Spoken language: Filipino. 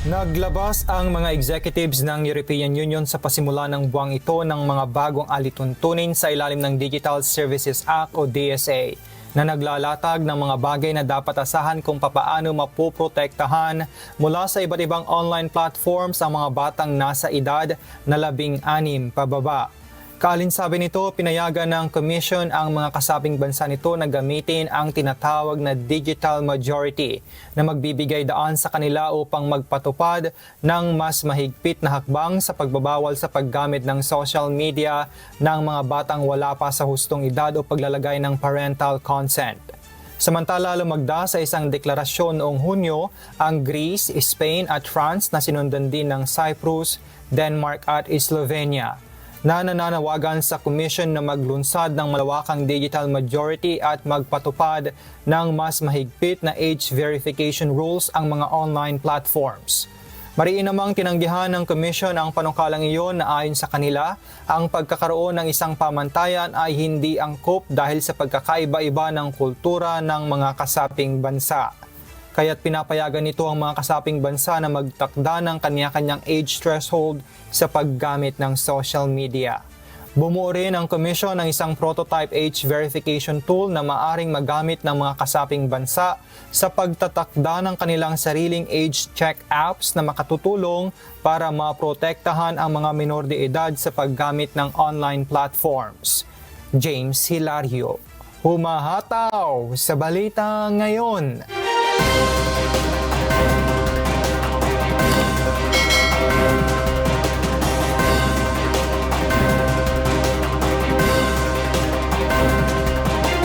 Naglabas ang mga executives ng European Union sa pasimula ng buwang ito ng mga bagong alituntunin sa ilalim ng Digital Services Act o DSA na naglalatag ng mga bagay na dapat asahan kung papaano mapoprotektahan mula sa iba't ibang online platforms ang mga batang nasa edad na 16 pababa. Kaalinsabi nito, pinayagan ng Commission ang mga kasabing bansa nito na gamitin ang tinatawag na digital majority na magbibigay daan sa kanila upang magpatupad ng mas mahigpit na hakbang sa pagbabawal sa paggamit ng social media ng mga batang wala pa sa hustong edad o paglalagay ng parental consent. Samantala, lumagda sa isang deklarasyon noong Hunyo ang Greece, Spain at France na sinundan din ng Cyprus, Denmark at Slovenia na nananawagan sa Commission na maglunsad ng malawakang digital majority at magpatupad ng mas mahigpit na age verification rules ang mga online platforms. Mariin namang tinanggihan ng Commission ang panukalang iyon na ayon sa kanila, ang pagkakaroon ng isang pamantayan ay hindi angkop dahil sa pagkakaiba-iba ng kultura ng mga kasaping bansa. Kaya't pinapayagan nito ang mga kasaping bansa na magtakda ng kanya-kanyang age threshold sa paggamit ng social media. Bumuo rin ang Commission ng isang prototype age verification tool na maaring magamit ng mga kasaping bansa sa pagtatakda ng kanilang sariling age check apps na makatutulong para maprotektahan ang mga minor de edad sa paggamit ng online platforms. James Hilario, humahataw sa Balita Ngayon.